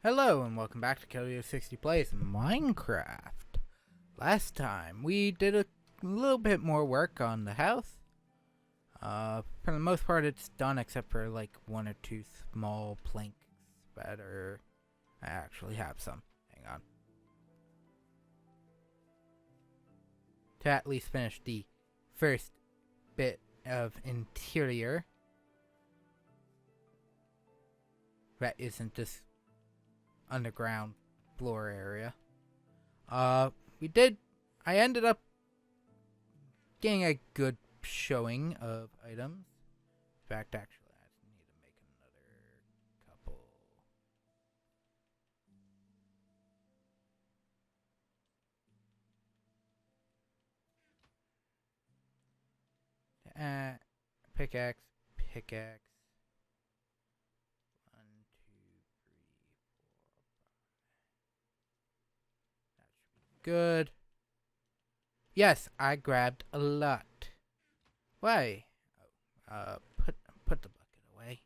Hello and welcome back to Kelly60 Plays Minecraft. Last time we did a little bit more work on the house. For the most part it's done except for like one or two small planks that are... I actually have some. Hang on. To at least finish the first bit of interior. That isn't just underground floor area. I ended up getting a good showing of items. In fact, actually, I need to make another couple. Pickaxe. One, two, three, four, 5. That should be good. Yes, I grabbed a lot. Why? Put the bucket away.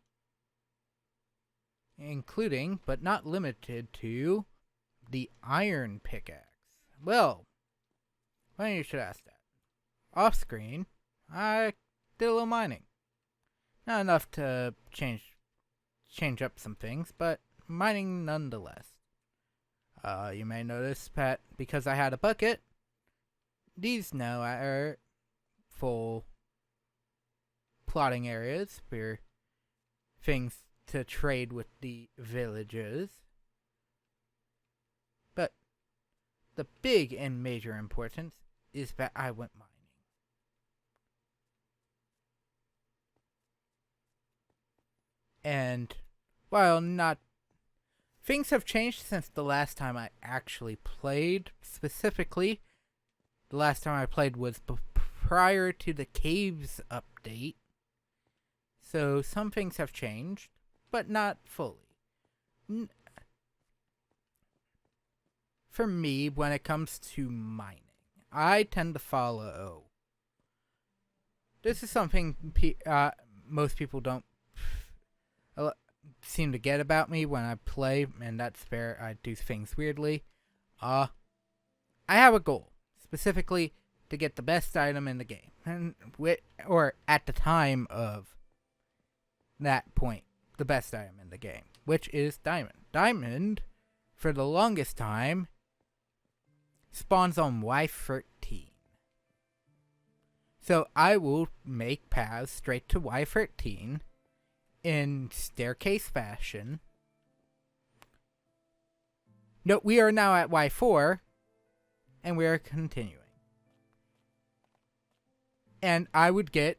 Including, but not limited to, the iron pickaxe. Well, funny you should ask that. Off screen, I did a little mining. Not enough to change up some things, but mining nonetheless. You may notice that because I had a bucket, these now are full plotting areas for things to trade with the villagers. But the big and major importance is that I went mining. And while not... things have changed since the last time I actually played. Specifically, the last time I played was prior to the Caves update. So some things have changed, but not fully. For me, when it comes to mining, I tend to follow... This is something most people don't seem to get about me when I play, and that's fair. I do things weirdly. I have a goal, specifically to get the best item in the game, and or at the time of that point, the best item in the game, which is diamond. Diamond, for the longest time, spawns on Y13. So I will make paths straight to Y13 in staircase fashion. No, we are now at Y4, and we are continuing. And I would get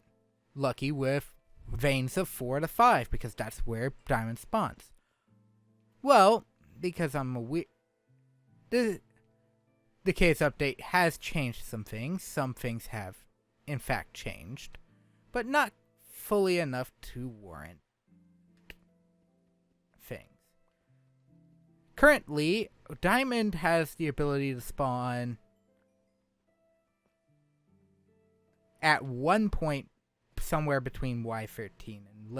lucky with veins of 4 to 5, because that's where diamond spawns. Well, because I'm a the case update has changed some things. Some things have, in fact, changed, but not fully enough to warrant things. Currently, diamond has the ability to spawn at one point somewhere between Y13 and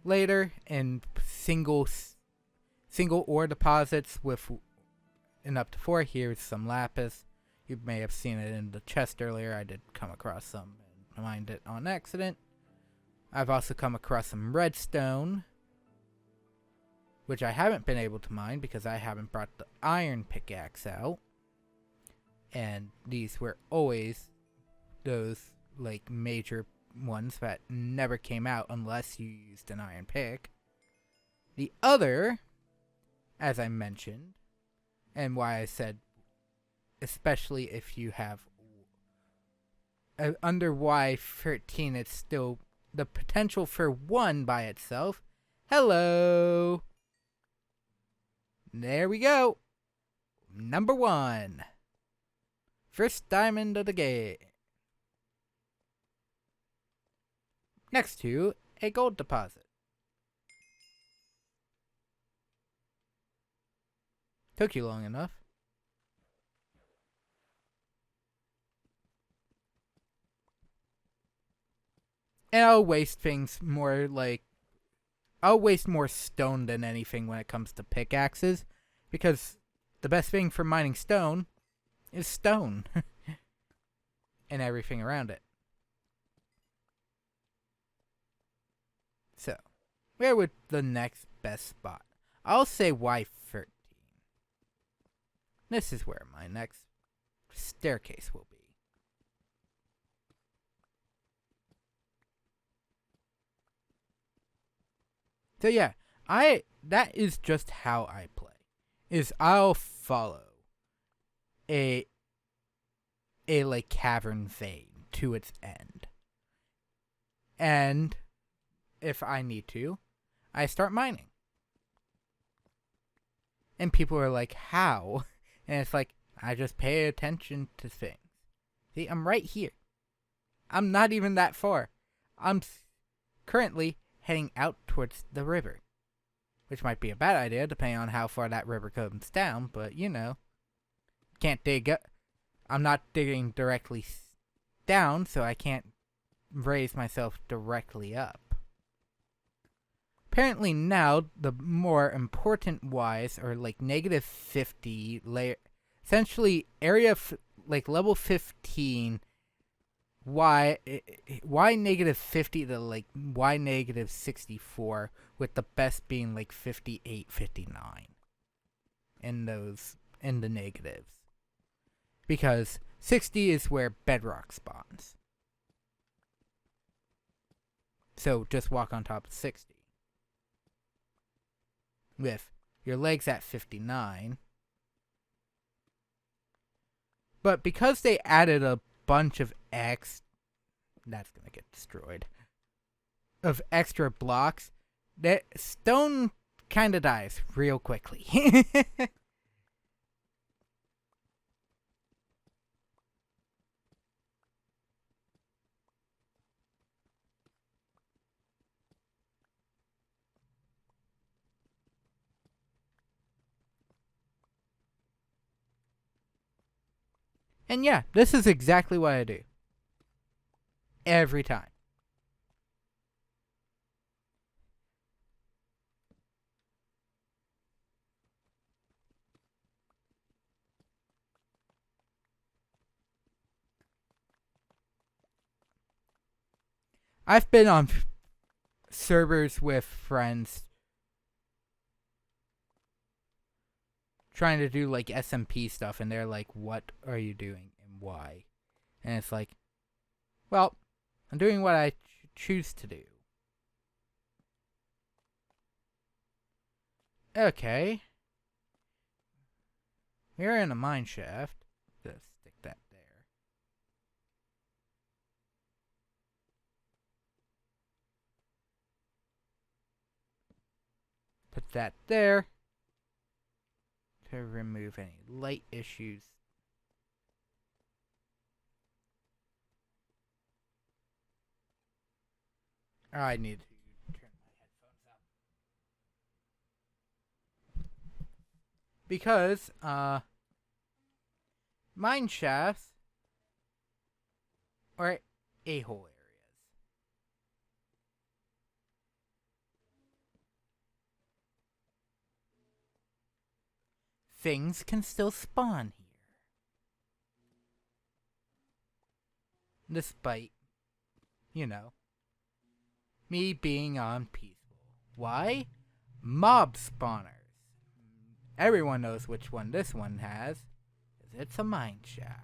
later in single ore deposits with an up to 4. Here's some lapis. You may have seen it in the chest earlier. I did come across some and mined it on accident. I've also come across some redstone, which I haven't been able to mine because I haven't brought the iron pickaxe out. And these were always those like major ones that never came out unless you used an iron pick. The other, as I mentioned, and why I said especially if you have under Y13, it's still the potential for 1 by itself. Hello! There we go! Number 1. First diamond of the game. Next to a gold deposit. Took you long enough. And I'll waste things more like I'll waste more stone than anything when it comes to pickaxes, because the best thing for mining stone is stone and everything around it. So, where would the next best spot? I'll say Y13. This is where my next staircase will be. So yeah, that is just how I play. Is I'll follow a like cavern vein to its end. And if I need to, I start mining. And people are like, "How?" And it's like, I just pay attention to things. See, I'm right here. I'm not even that far. I'm currently heading out towards the river. Which might be a bad idea, depending on how far that river comes down, but you know. Can't dig up. I'm not digging directly down, so I can't raise myself directly up. Apparently now, the more important Ys are like negative 50 layer. Essentially, like level 15, Y negative 50 to like Y negative 64, with the best being like 58, 59 in the negatives. Because 60 is where Bedrock spawns. So just walk on top of 60. With your legs at 59. But because they added a bunch of that's gonna get destroyed. Of extra blocks, that stone kinda dies real quickly. And yeah, this is exactly what I do. Every time. I've been on servers with friends trying to do like SMP stuff, and they're like, "What are you doing and why?" And it's like, well, I'm doing what I choose to do. Okay. We're in a mine shaft. Just stick that there. Put that there. To remove any light issues. I need to turn my headphones up. Because, mine shafts are a-hole areas. Things can still spawn here. Despite, me being on peaceful. Why? Mob spawners. Everyone knows which one this one has, because it's a mine shaft.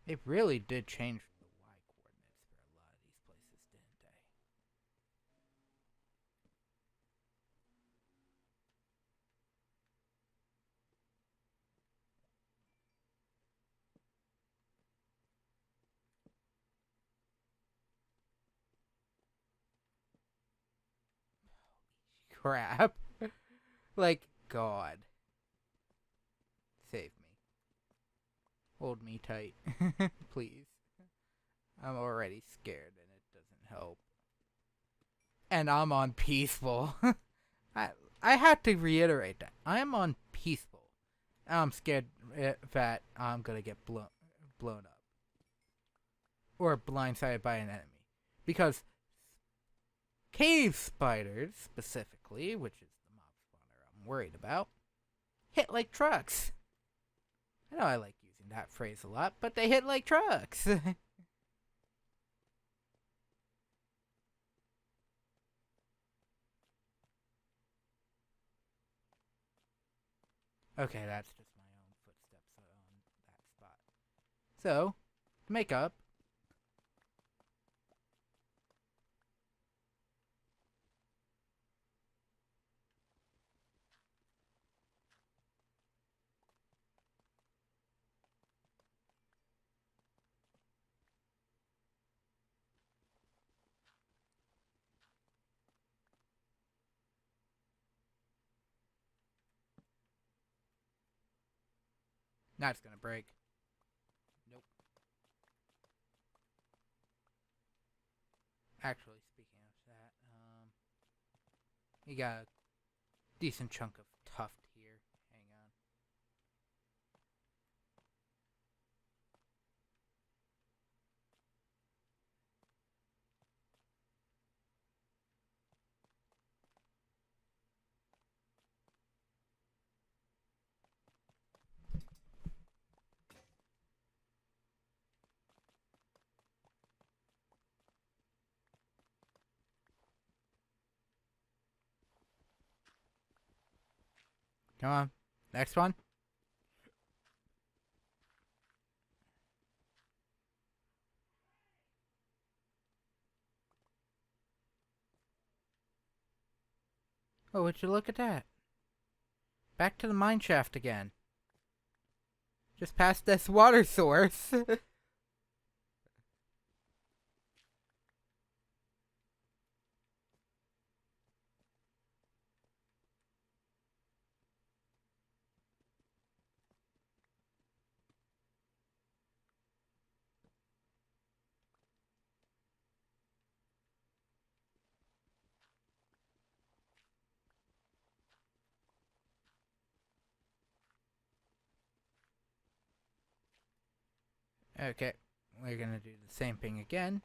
They really did change the Y coordinates for a lot of these places, didn't they? Crap. Like, God. Save me. Hold me tight. Please. I'm already scared and it doesn't help. And I'm on peaceful. I have to reiterate that. I am on peaceful. I'm scared that I'm gonna get blown up or blindsided by an enemy, because cave spiders specifically, which is the mob spawner I'm worried about, hit like trucks. I know I like using that phrase a lot, but they hit like trucks. Okay, that's just my own footsteps on that spot. So, to make up, that's gonna break. Nope. Actually, speaking of that, you got a decent chunk of tuft here. Hang on. Come on. Next one. Oh, would you look at that? Back to the mine shaft again. Just past this water source. Okay, we're gonna do the same thing again.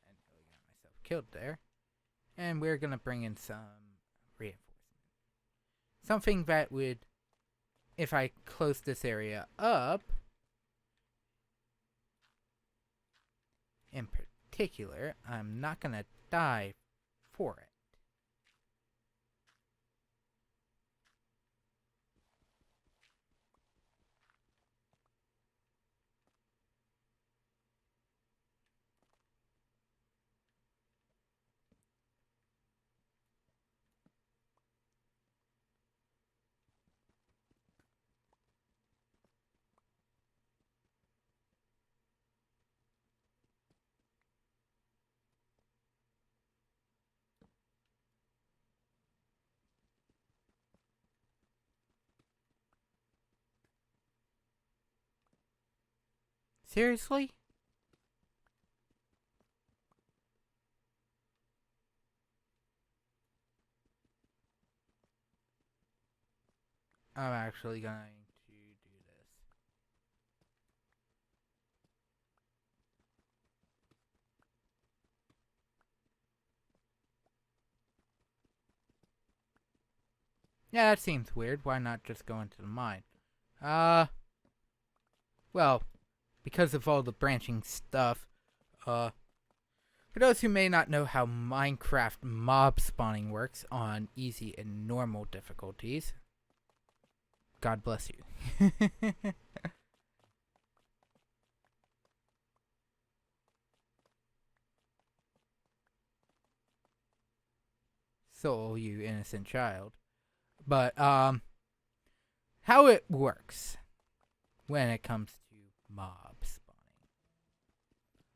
And nearly got myself killed there. And we're gonna bring in some reinforcement. Something that would, if I close this area up, in particular, I'm not gonna die for it. Seriously? I'm actually going to do this. Yeah, that seems weird. Why not just go into the mine? Well, because of all the branching stuff, for those who may not know how Minecraft mob spawning works on easy and normal difficulties, God bless you. Soul, you innocent child. But, how it works when it comes to mob spawning.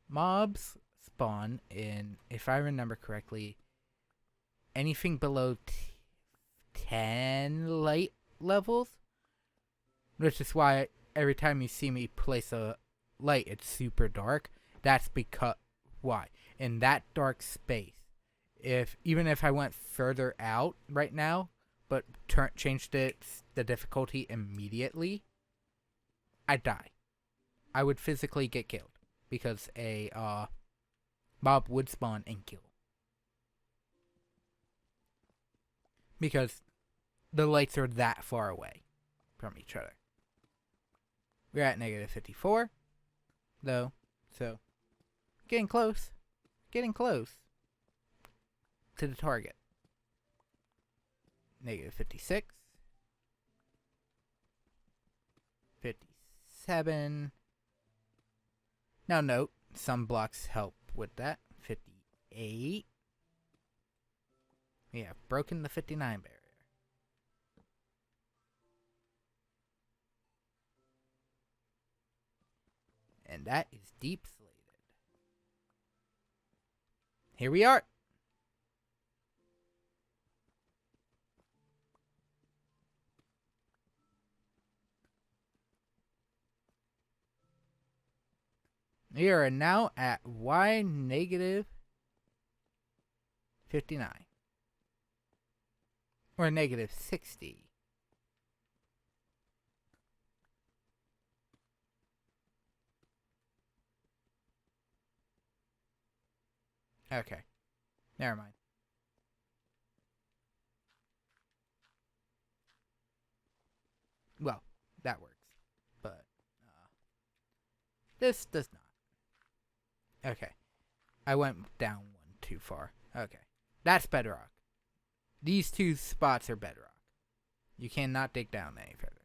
Mobs spawn in, if I remember correctly, anything below 10 light levels. Which is why every time you see me place a light, it's super dark. That's because, why? In that dark space Even if I went further out right now, but changed the difficulty immediately, I'd die. I would physically get killed because a mob would spawn and kill. Because the lights are that far away from each other. We're at negative 54, though, so getting close. Getting close to the target. Negative 56. 57. Now note, some blocks help with that. 58. We have broken the 59 barrier. And that is deep slated. Here we are. We are now at y negative 59. Or negative 60. Okay. Never mind. Well, that works. But this does not. Okay. I went down one too far. Okay. That's bedrock. These two spots are bedrock. You cannot dig down any further.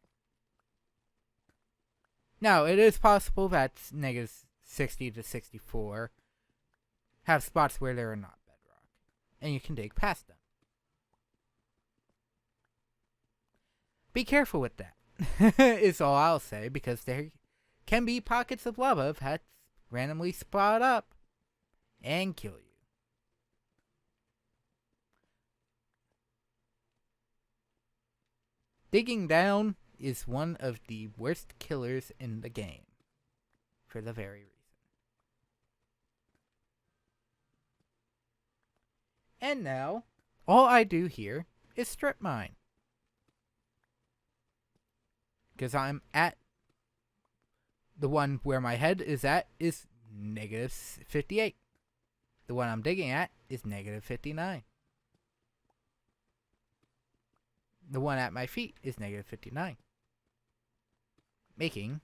Now, it is possible that negative 60 to 64 have spots where there are not bedrock. And you can dig past them. Be careful with that, is all I'll say, because there can be pockets of lava that randomly spot up and kill you. Digging down is one of the worst killers in the game, for the very reason. And now, all I do here is strip mine. Because I'm at the one where my head is at is negative 58. The one I'm digging at is negative 59. The one at my feet is negative 59. Making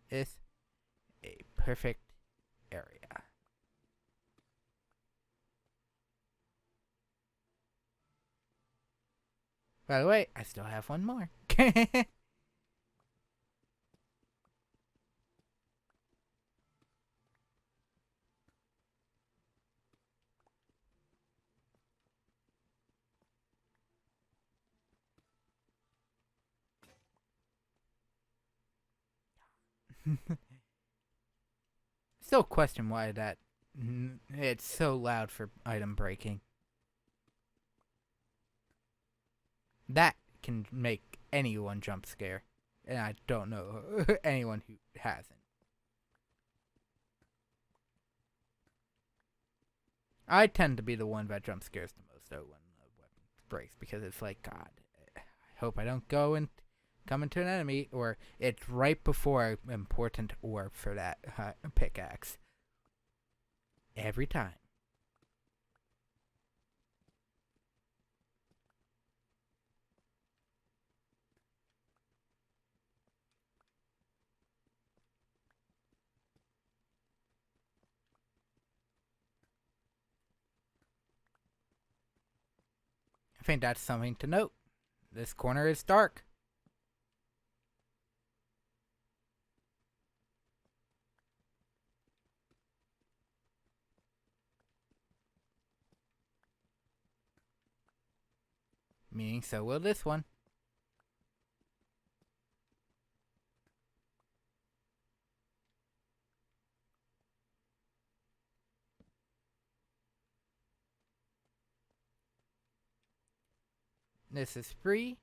this a perfect area. By the way, I still have one more. Still question why that it's so loud for item breaking. That can make anyone jump scare. And I don't know anyone who hasn't. I tend to be the one that jump scares the most though when the weapon breaks, because it's like, God, I hope I don't go and come into an enemy, or it's right before an important orb for that pickaxe. Every time. I think that's something to note. This corner is dark. Meaning so will this one. This is 3.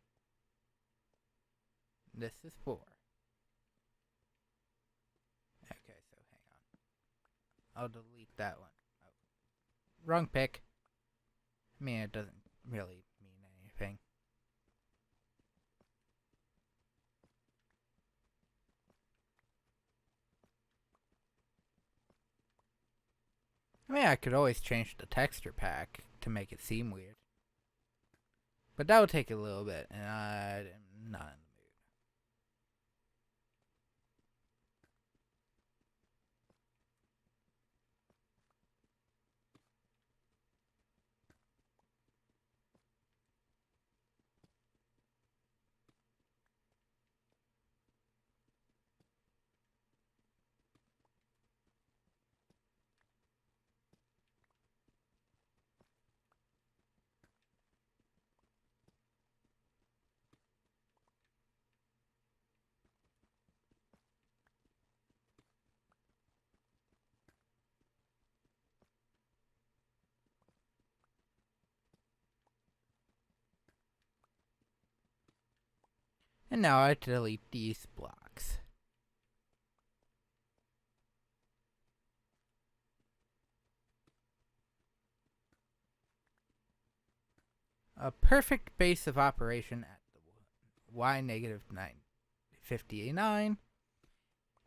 This is 4. Okay, so hang on. I'll delete that one. Oh. Wrong pick. I mean, it doesn't really mean anything. I mean, I could always change the texture pack to make it seem weird. But that would take a little bit, and I'm not in the mood. And now I delete these blocks. A perfect base of operation at the y negative 959.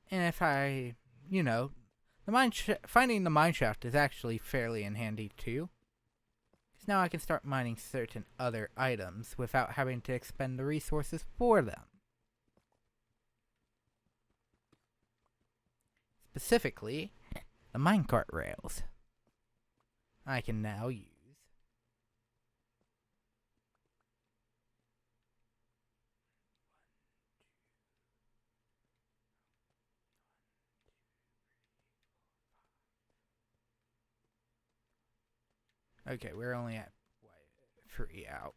And if I, finding the mine shaft is actually fairly in handy too. Because now I can start mining certain other items without having to expend the resources for them. Specifically, the minecart rails. I can now use. Okay, we're only at 3 out.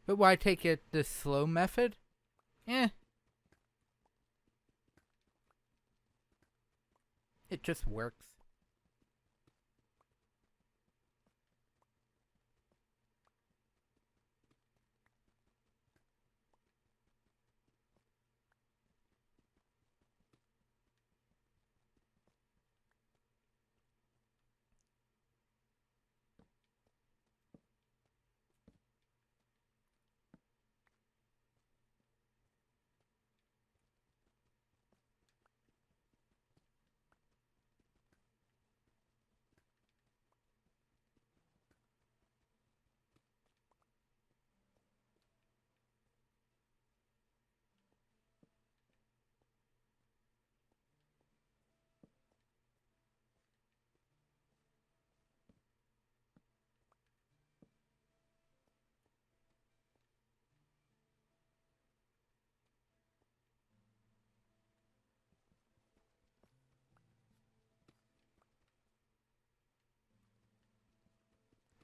But why take it the slow method? It just works.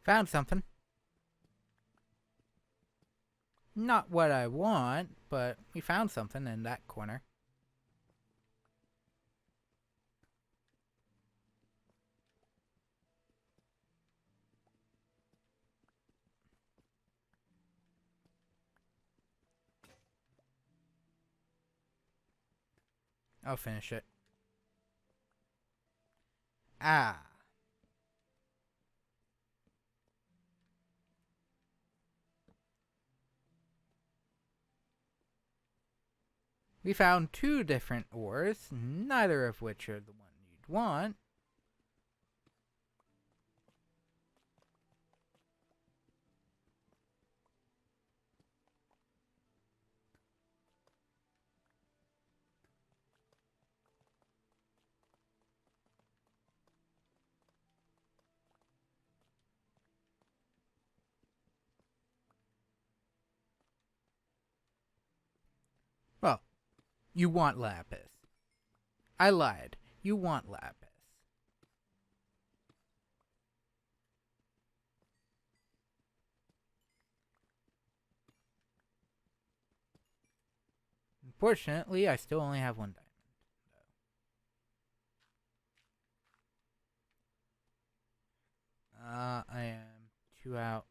Found something. Not what I want, but we found something in that corner. I'll finish it. Ah. We found 2 different ores, neither of which are the one you'd want. Well, you want lapis. I lied. You want lapis. Unfortunately, I still only have 1 diamond. I am 2 out.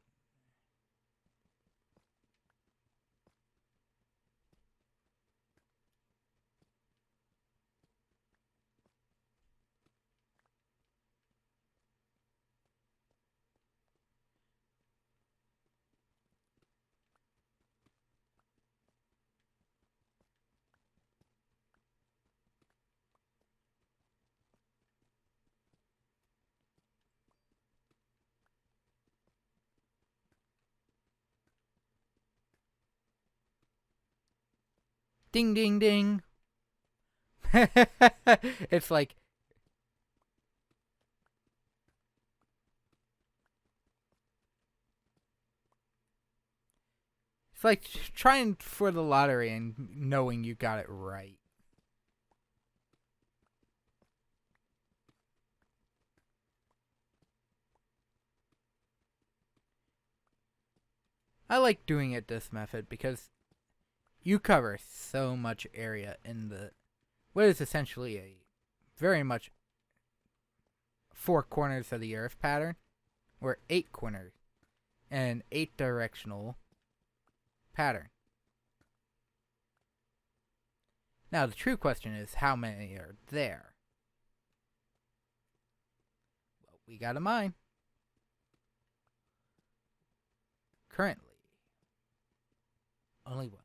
Ding, ding, ding. It's like, it's like trying for the lottery and knowing you got it right. I like doing it this method because you cover so much area in the what is essentially a very much four corners of the earth pattern, or eight corners and eight directional pattern. Now the true question is how many are there? Well, we got a mine. Currently, only one.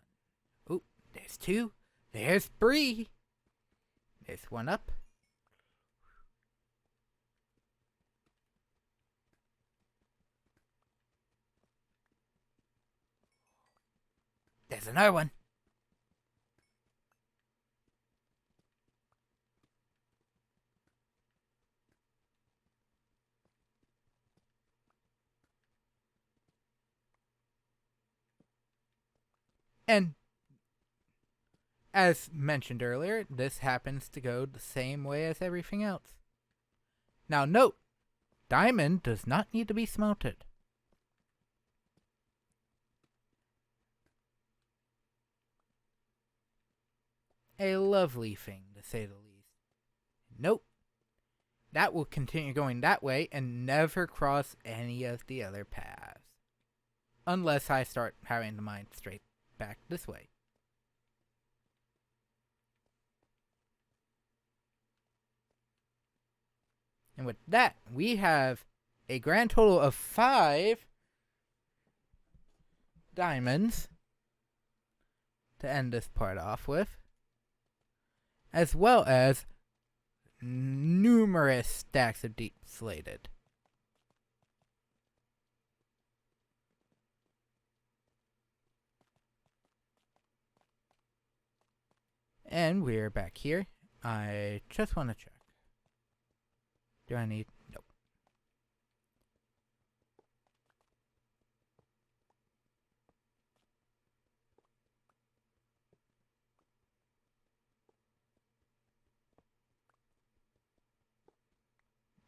Oh, there's two. There's three. There's one up. There's another one. And as mentioned earlier, this happens to go the same way as everything else. Now note, diamond does not need to be smelted. A lovely thing, to say the least. Nope. That will continue going that way and never cross any of the other paths. Unless I start having to mine straight back this way. And with that, we have a grand total of 5 diamonds to end this part off with, as well as numerous stacks of deep slated. And we're back here. I just want to check. Do I need... Nope.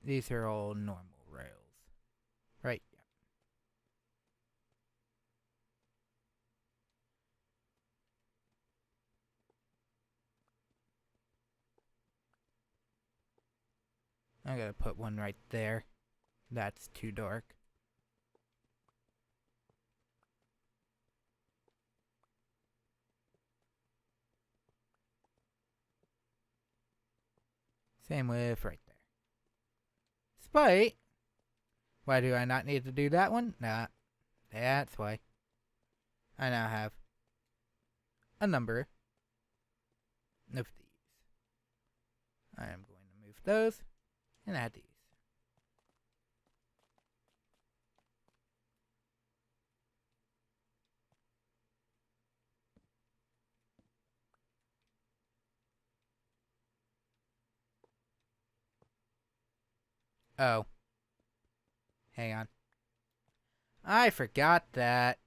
These are all normal rails. Right, yeah. I gotta put one right there. That's too dark. Same with right there. Spite. Why do I not need to do that one? Nah. That's why. I now have a number of these. I am going to move those and add these. Oh. Hang on. I forgot that.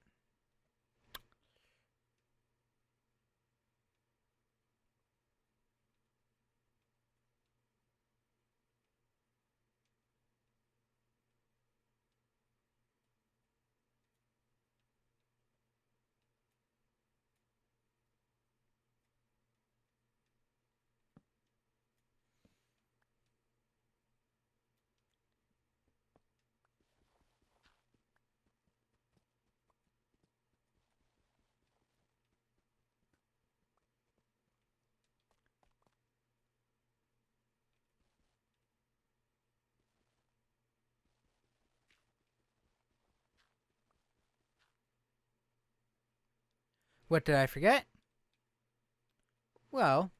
What did I forget? Well,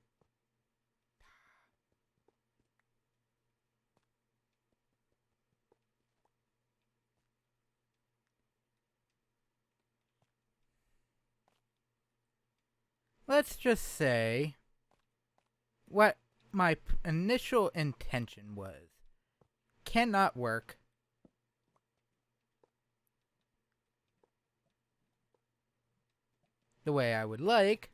let's just say what my initial intention was cannot work the way I would like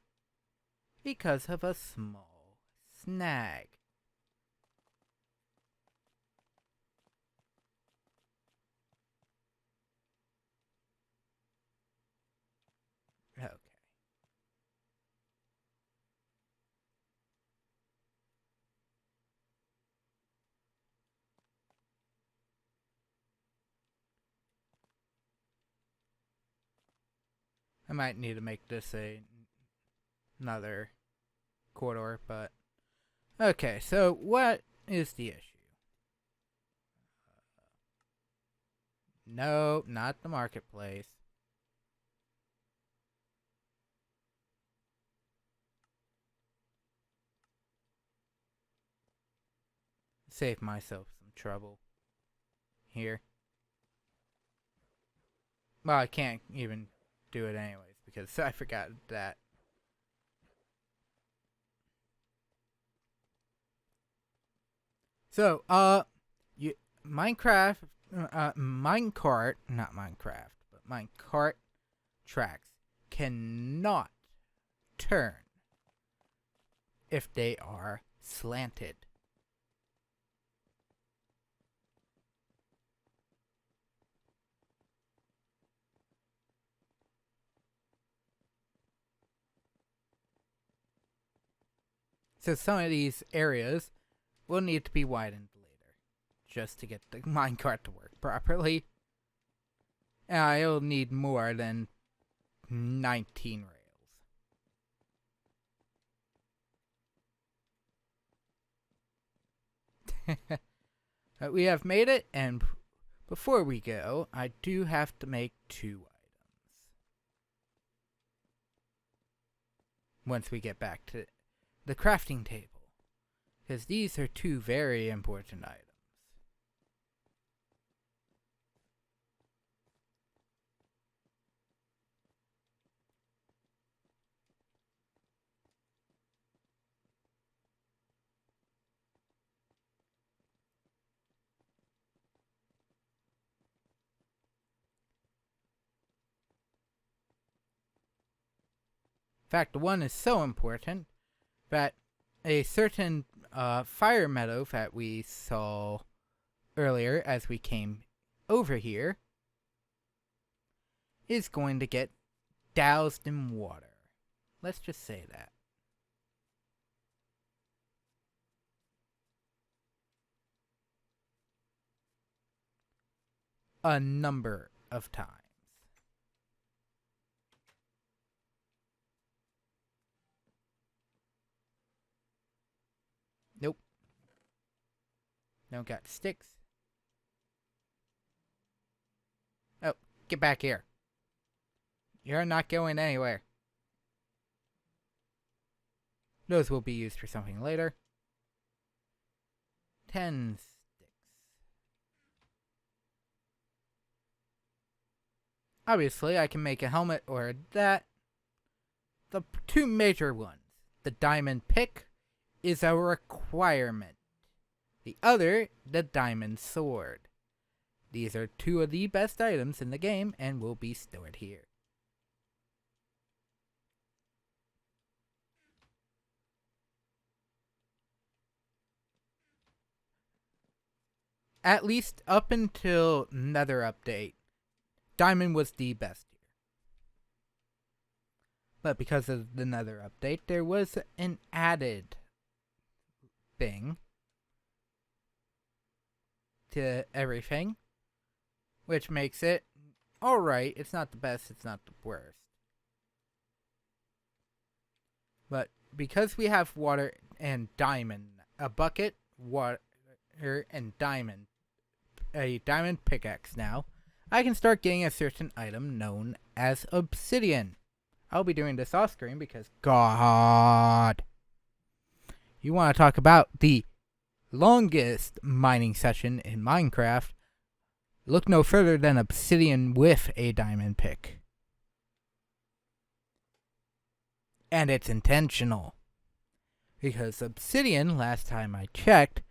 because of a small snag. Okay. I might need to make this another corridor, but okay, so what is the issue? No, not the marketplace. Save myself some trouble here. Well, I can't even do it anyways because I forgot that. So, Minecraft, Minecart, not Minecraft, but Minecart tracks cannot turn if they are slanted. So some of these areas will need to be widened later just to get the minecart to work properly. And I'll need more than 19 rails. We have made it, and before we go, I do have to make 2 items. Once we get back to the crafting table, because these are 2 very important items. In fact, the one is so important that a certain fire meadow that we saw earlier as we came over here is going to get doused in water. Let's just say that. A number of times. Nope. Don't got sticks. Oh, get back here. You're not going anywhere. Those will be used for something later. 10 sticks. Obviously, I can make a helmet or that. The 2 major ones. The diamond pick is a requirement. The other, the diamond sword. These are 2 of the best items in the game and will be stored here. At least up until Nether update, diamond was the best here. But because of the Nether update, there was an added thing to everything, which makes it alright. It's not the best, it's not the worst. But because we have water and diamond, a bucket, water, and diamond, a diamond pickaxe now, I can start getting a certain item known as obsidian. I'll be doing this off screen because, God, you want to talk about the longest mining session in Minecraft? Look no further than obsidian with a diamond pick. And it's intentional. Because obsidian, last time I checked,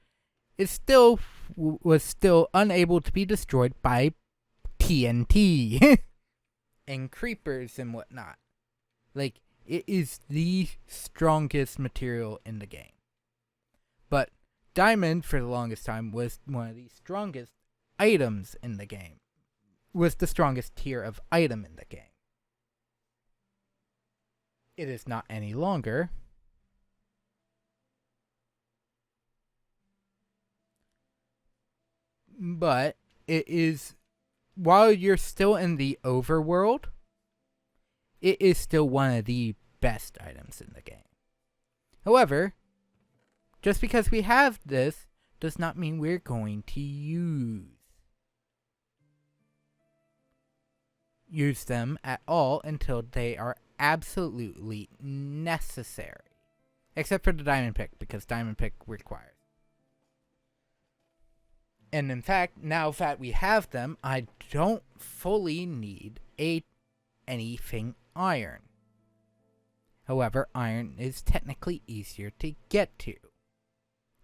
was still unable to be destroyed by TNT and creepers and whatnot. Like, it is the strongest material in the game. But diamond, for the longest time, was one of the strongest items in the game. Was the strongest tier of item in the game. It is not any longer. But it is, while you're still in the overworld, it is still one of the best items in the game. However, just because we have this does not mean we're going to use them at all until they are absolutely necessary. Except for the diamond pick, because diamond pick requires. And in fact, now that we have them, I don't fully need anything iron. However, iron is technically easier to get to.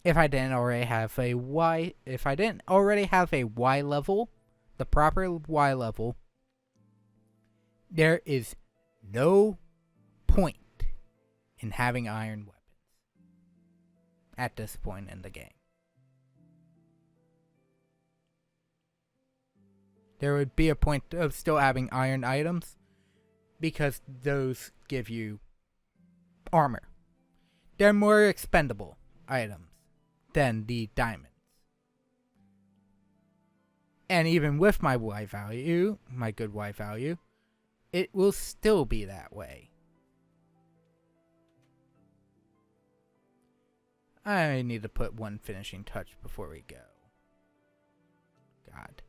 If I didn't already have a Y level, the proper Y level, there is no point in having iron weapons at this point in the game. There would be a point of still having iron items because those give you armor. They're more expendable items than the diamonds. And even with my Y value, my good Y value, it will still be that way. I need to put one finishing touch before we go. God.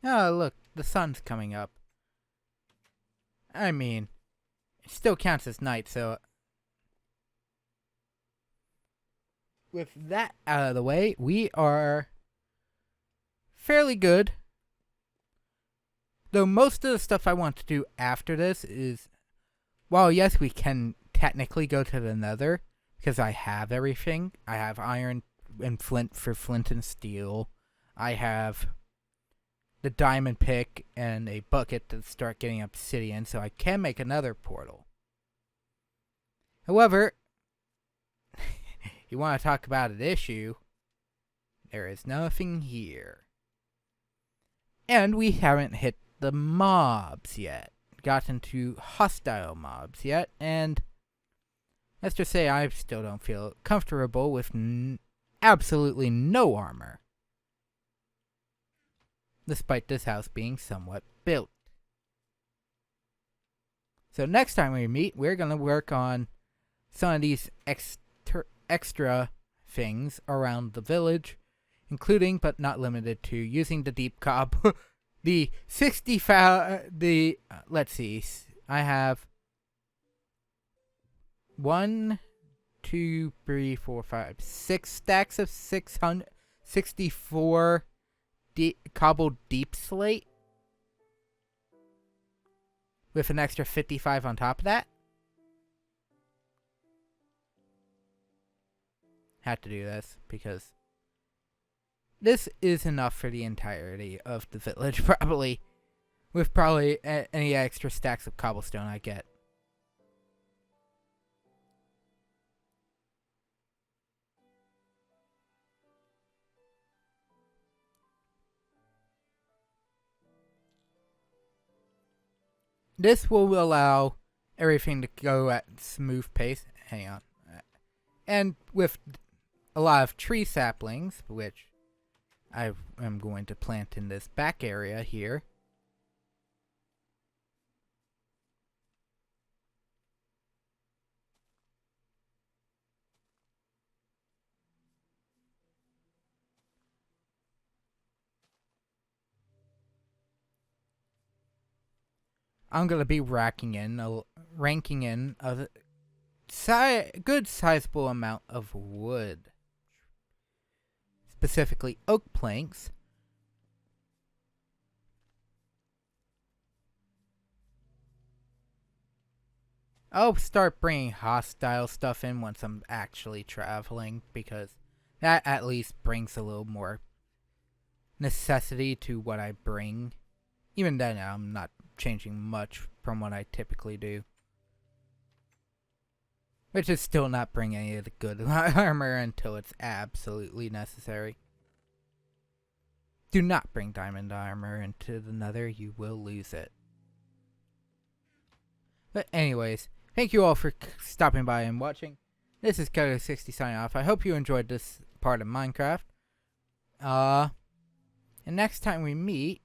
Oh, look, the sun's coming up. I mean, it still counts as night, so with that out of the way, we are fairly good. Though most of the stuff I want to do after this is, while yes, we can technically go to the Nether, because I have everything. I have iron and flint for flint and steel. I have the diamond pick and a bucket to start getting obsidian, so I can make another portal. However, you want to talk about an issue, there is nothing here. And we haven't hit the mobs yet, gotten to hostile mobs yet, and let's just say I still don't feel comfortable with absolutely no armor. Despite this house being somewhat built. So next time we meet, we're going to work on some of these extra things around the village, including but not limited to using the deep cob. Let's see, I have 1, 2, 3, 4, 5, 6 stacks of 664 cobbled deep slate with an extra 55 on top of that. Had to do this because this is enough for the entirety of the village, probably, with probably any extra stacks of cobblestone I get. This will allow everything to go at smooth pace. Hang on. And with a lot of tree saplings, which I am going to plant in this back area here. I'm gonna be ranking in a good sizable amount of wood, specifically oak planks. I'll start bringing hostile stuff in once I'm actually traveling, because that at least brings a little more necessity to what I bring. Even then, I'm not changing much from what I typically do. Which is still not bring any of the good armor until it's absolutely necessary. Do not bring diamond armor into the Nether, you will lose it. But anyways, thank you all for stopping by and watching. This is Keto60 signing off. I hope you enjoyed this part of Minecraft. And next time we meet,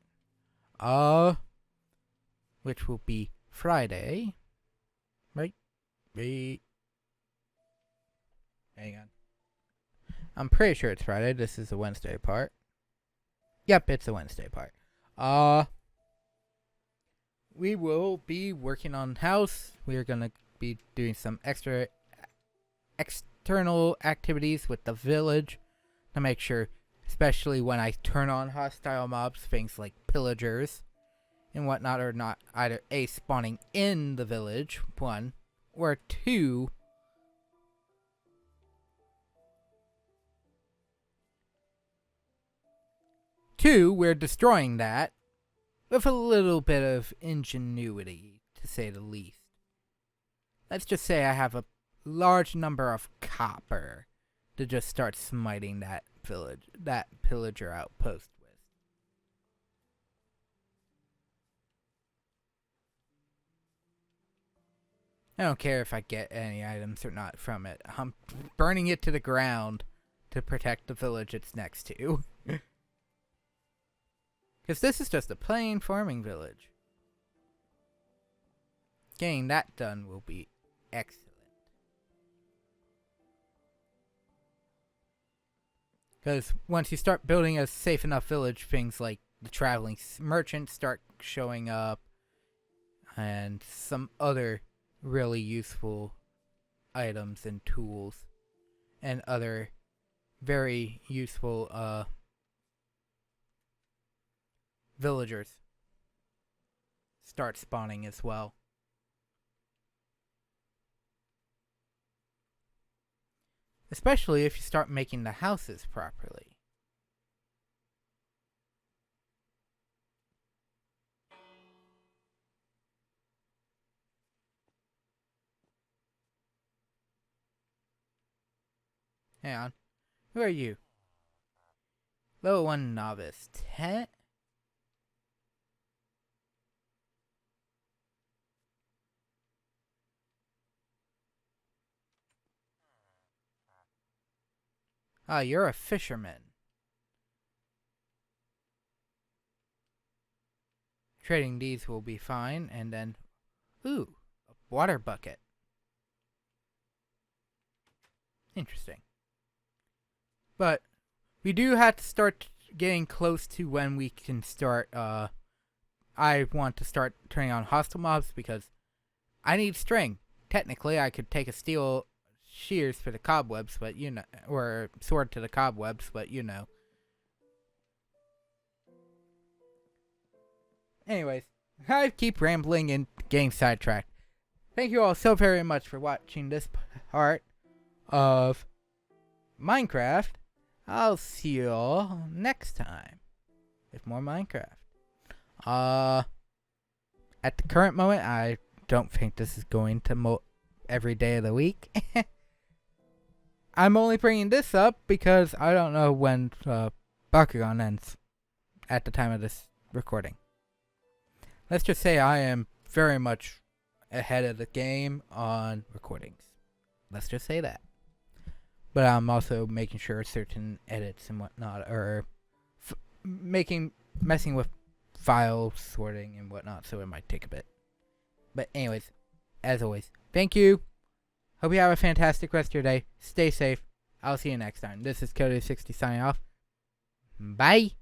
which will be Friday, right? Hang on. I'm pretty sure it's Friday. This is the Wednesday part. Yep, it's the Wednesday part. We will be working on house. We are gonna be doing some external activities with the village to make sure, especially when I turn on hostile mobs, things like pillagers and whatnot are not either A, spawning in the village, 1, or 2, we're destroying that with a little bit of ingenuity, to say the least. Let's just say I have a large number of copper to just start smiting that pillager outpost with. I don't care if I get any items or not from it. I'm burning it to the ground to protect the village it's next to. Because this is just a plain farming village. Getting that done will be excellent. Because once you start building a safe enough village, things like the traveling merchants start showing up, and some other really useful items and tools, and other very useful villagers start spawning as well. Especially if you start making the houses properly. Hang on. Who are you? Level 1 novice. 10? Ah, you're a fisherman. Trading these will be fine, and then... Ooh, a water bucket. Interesting. But we do have to start getting close to when we can start, I want to start turning on hostile mobs because I need string. Technically, I could take a steel shears for the cobwebs, but you know, or sword to the cobwebs, but you know. Anyways, I keep rambling and getting sidetracked. Thank you all so very much for watching this part of Minecraft. I'll see you all next time with more Minecraft. At the current moment, I don't think this is going to every day of the week. I'm only bringing this up because I don't know when Bakugan ends at the time of this recording. Let's just say I am very much ahead of the game on recordings. Let's just say that. But I'm also making sure certain edits and whatnot are messing with file sorting and whatnot, so it might take a bit. But anyways, as always, thank you. Hope you have a fantastic rest of your day. Stay safe. I'll see you next time. This is Keto60 signing off. Bye.